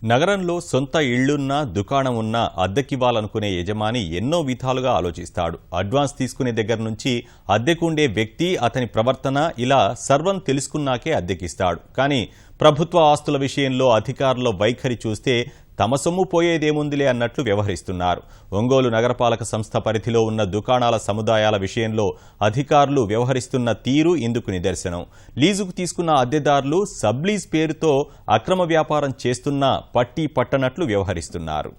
నగరంలో సొంత ఇళ్లున్నా దుకాణం ఉన్నా అద్దెకివ్వాలనుకునే యజమాని ఎన్నో విధాలుగా ఆలోచిస్తాడు. అడ్వాన్స్ తీసుకునే దగ్గర నుంచి అద్దెకుండే వ్యక్తి, అతని ప్రవర్తన ఇలా సర్వం తెలుసుకున్నాకే అద్దెకిస్తాడు. కానీ ప్రభుత్వ ఆస్తుల విషయంలో అధికారుల వైఖరి చూస్తే తమ సొమ్ము పోయేదేముందిలే అన్నట్లు వ్యవహరిస్తున్నారు. ఒంగోలు నగరపాలక సంస్థ పరిధిలో ఉన్న దుకాణాల సముదాయాల విషయంలో అధికారులు వ్యవహరిస్తున్న తీరు ఇందుకు నిదర్శనం. లీజుకు తీసుకున్న అద్దెదారులు సబ్లీజ్ పేరుతో అక్రమ వ్యాపారం చేస్తున్నా పట్టి పట్టనట్లు వ్యవహరిస్తున్నారు.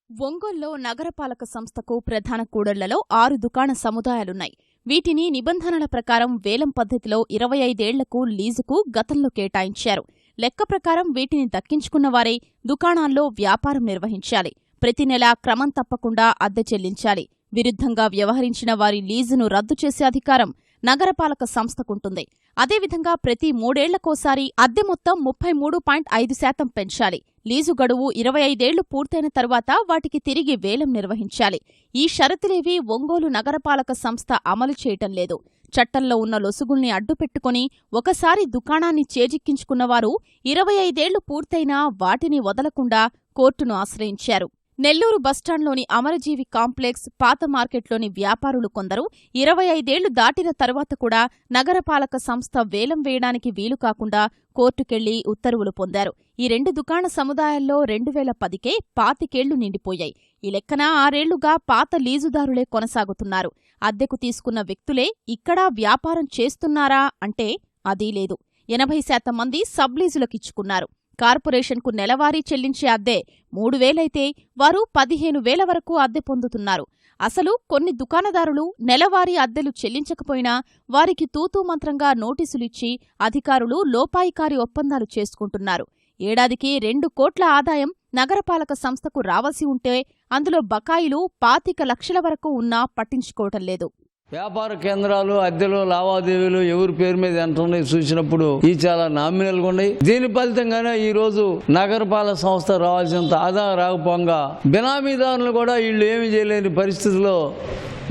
ఒంగోలులో నగరపాలక సంస్థకు ప్రధాన కూడళ్లలో 6 దుకాణ సముదాయాలున్నాయి. వీటిని నిబంధనల ప్రకారం వేలం పద్ధతిలో 25 ఏళ్లకు లీజుకు గతంలో కేటాయించారు. లెక్క ప్రకారం వీటిని దక్కించుకున్నవారే దుకాణాల్లో వ్యాపారం నిర్వహించాలి. ప్రతి నెలా క్రమం తప్పకుండా అద్దె చెల్లించాలి. విరుద్ధంగా వ్యవహరించిన వారి లీజును రద్దు చేసే అధికారం నగరపాలక సంస్థకుంటుంది. అదేవిధంగా ప్రతి 3 ఏళ్లకోసారి అద్దె మొత్తం 33.5% పెంచాలి. లీజు గడువు 25 ఏళ్లు పూర్తయిన తరువాత వాటికి తిరిగి వేలం నిర్వహించాలి. ఈ షరతులేవీ ఒంగోలు నగరపాలక సంస్థ అమలు చేయటం లేదు. చట్టంలో ఉన్న లొసుగుల్ని అడ్డుపెట్టుకుని ఒకసారి దుకాణాన్ని చేజిక్కించుకున్నవారు 25 ఏళ్లు పూర్తయినా వాటిని వదలకుండా కోర్టును ఆశ్రయించారు. నెల్లూరు బస్టాండ్లోని అమరజీవి కాంప్లెక్స్, పాత మార్కెట్లోని వ్యాపారులు కొందరు 25 ఏళ్లు దాటిన తరువాత కూడా నగరపాలక సంస్థ వేలం వేయడానికి వీలు కాకుండా కోర్టుకెళ్లి ఉత్తర్వులు పొందారు. ఈ 2 దుకాణ సముదాయాల్లో 2010కే 25 ఏళ్లు నిండిపోయాయి. ఈ లెక్కన 6 ఏళ్లుగా పాత లీజుదారులే కొనసాగుతున్నారు. అద్దెకు తీసుకున్న వ్యక్తులే ఇక్కడా వ్యాపారం చేస్తున్నారా అంటే అదీ లేదు. 80% మంది సబ్లీజులకిచ్చుకున్నారు. కార్పొరేషన్కు నెలవారీ చెల్లించే అద్దె 3,000 అయితే వారు 15,000 వరకు అద్దె పొందుతున్నారు. అసలు కొన్ని దుకాణదారులు నెలవారీ అద్దెలు చెల్లించకపోయినా వారికి తూతూ మంత్రంగా నోటీసులిచ్చి అధికారులు లోపాయికారి ఒప్పందాలు చేసుకుంటున్నారు. ఏడాదికి 2 కోట్ల ఆదాయం నగరపాలక సంస్థకు రావాల్సి ఉంటే అందులో బకాయిలు 25 లక్షల వరకు ఉన్నా పట్టించుకోవటం లేదు. వ్యాపార కేంద్రాలు, అద్దెలు, లావాదేవీలు ఎవరి పేరు మీద ఎంత ఉన్నాయి చూసినప్పుడు ఈ చాలా నామినల్గా ఉన్నాయి. దీని ఫలితంగానే ఈ రోజు నగరపాలక సంస్థ రావాల్సినంత ఆదాయం రాకపోగా బినామీదారులు కూడా వీళ్ళు ఏమి చేయలేని పరిస్థితిలో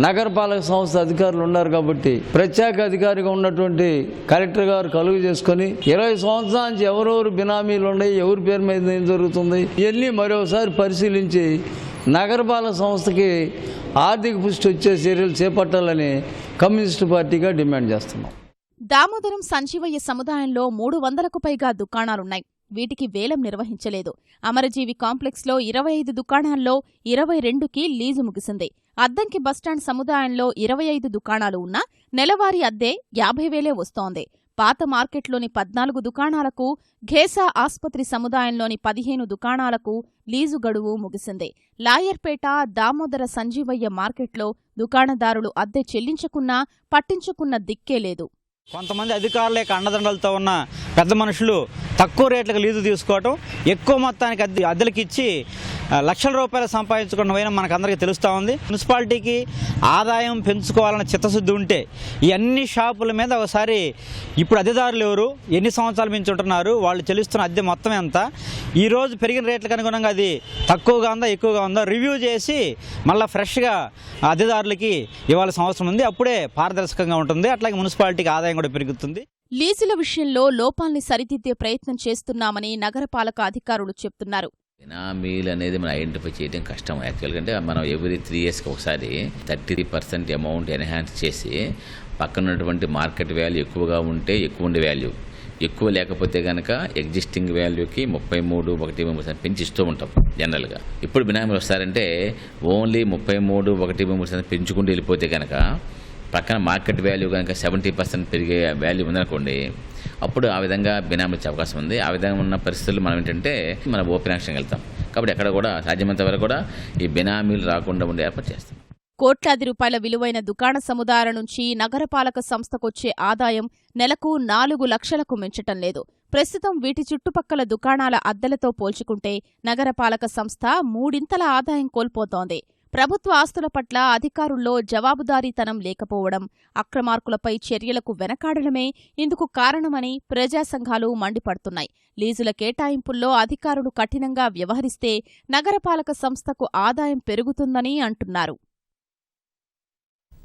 నగరపాలక సంస్థ అధికారులు ఉన్నారు. కాబట్టి ప్రత్యేక అధికారిగా ఉన్నటువంటి కలెక్టర్ గారు కలుగు చేసుకుని 20 సంవత్సరాల నుంచి ఎవరెవరు బినామీలు ఉన్నాయి, ఎవరి పేరు మీద ఏం జరుగుతుంది ఇవన్నీ మరోసారి పరిశీలించి నగరపాలక సంస్థకి ఆర్థిక పుష్టి వచ్చే చర్యలు చేపట్టాలని కమ్యూనిస్టు పార్టీగా డిమాండ్ చేస్తున్నాం. దామోదరం సంజీవయ్య సముదాయంలో 300కు పైగా దుకాణాలున్నాయి. వీటికి వేలం నిర్వహించలేదు. అమరజీవి కాంప్లెక్స్లో 25 దుకాణాల్లో 22కి లీజు ముగిసింది. అద్దంకి బస్టాండ్ సముదాయంలో 25 దుకాణాలు ఉన్నా నెలవారీ అద్దె 50,000 వస్తోంది. పాత మార్కెట్లోని 14 దుకాణాలకు, ఘేసా ఆస్పత్రి సముదాయంలోని 15 దుకాణాలకు లీజు గడువు ముగిసింది. లాయర్పేట, దామోదర సంజీవయ్య మార్కెట్లో దుకాణదారులు అద్దె చెల్లించకున్నా పట్టించుకున్న దిక్కే లేదు. కొంతమంది అధికారుల యొక్క అండదండలతో ఉన్న పెద్ద మనుషులు తక్కువ రేట్లకు లీజు తీసుకోవటం, ఎక్కువ మొత్తానికి అద్దెలకు ఇచ్చి లక్షల రూపాయలు సంపాదించుకున్న మనకు అందరికీ తెలుస్తూ ఉంది. మున్సిపాలిటీకి ఆదాయం పెంచుకోవాలన్న చిత్తశుద్ధి ఉంటే ఈ అన్ని షాపుల మీద ఒకసారి ఇప్పుడు అద్దెదారులు ఎవరు, ఎన్ని సంవత్సరాలు మించి ఉంటున్నారు, వాళ్ళు చెల్లిస్తున్న అద్దె మొత్తం ఎంత, ఈరోజు పెరిగిన రేట్లకు అనుగుణంగా అది తక్కువగా ఉందా ఎక్కువగా ఉందో రివ్యూ చేసి మళ్ళీ ఫ్రెష్గా అద్దెదారులకి ఇవ్వాల్సిన అవసరం ఉంది. అప్పుడే పారదర్శకంగా ఉంటుంది. అట్లాగే మున్సిపాలిటీకి ఆదాయం కూడా పెరుగుతుంది. లీజుల విషయంలో లోపాల్ని సరిదిద్దే ప్రయత్నం చేస్తున్నామని నగరపాలక అధికారులు చెప్తున్నారు. బినామీలు అనేది మనం ఐడెంటిఫై చేయడం కష్టం. యాక్చువల్గా అంటే మనం ఎవ్రీ 3 ఇయర్స్కి ఒకసారి 30% అమౌంట్ ఎన్హాన్స్ చేసి పక్కన ఉన్నటువంటి మార్కెట్ వాల్యూ ఎక్కువగా ఉంటే ఎక్కువ ఉండే వాల్యూ, ఎక్కువ లేకపోతే కనుక ఎగ్జిస్టింగ్ వాల్యూకి 33.1% పెంచి ఇస్తూ ఉంటాం జనరల్గా. ఇప్పుడు బినామీలు వస్తారంటే ఓన్లీ 33.1% పెంచుకుంటూ వెళ్ళిపోతే కనుక పక్కన మార్కెట్ వాల్యూ కనుక 70% పెరిగే వాల్యూ ఉందనుకోండి, అప్పుడు ఆ విధంగా బినామీలు వచ్చే అవకాశం ఉంది. ఆ విధంగా ఉన్న పరిస్థితులు మనం ఏంటంటే మనం ఓపెన్ యాక్షన్కి వెళ్తాం. కాబట్టి ఎక్కడ కూడా సాధ్యమైనంత వరకు కూడా ఈ బినామీలు రాకుండా ఉండే ఏర్పాటు చేస్తాం. కోట్లాది రూపాయల విలువైన దుకాణ సముదాయాల నుంచి నగరపాలక సంస్థకొచ్చే ఆదాయం నెలకు 4 లక్షలకు మించటం లేదు. ప్రస్తుతం వీటి చుట్టుపక్కల దుకాణాల అద్దెలతో పోల్చుకుంటే నగరపాలక సంస్థ 3 ఆదాయం కోల్పోతోంది. ప్రభుత్వ ఆస్తుల పట్ల అధికారుల్లో జవాబుదారీతనం లేకపోవడం, అక్రమార్కులపై చర్యలకు వెనకాడడమే ఇందుకు కారణమని ప్రజా సంఘాలు మండిపడుతున్నాయి. లీజుల కేటాయింపుల్లో అధికారులు కఠినంగా వ్యవహరిస్తే నగరపాలక సంస్థకు ఆదాయం పెరుగుతుందని అంటున్నారు.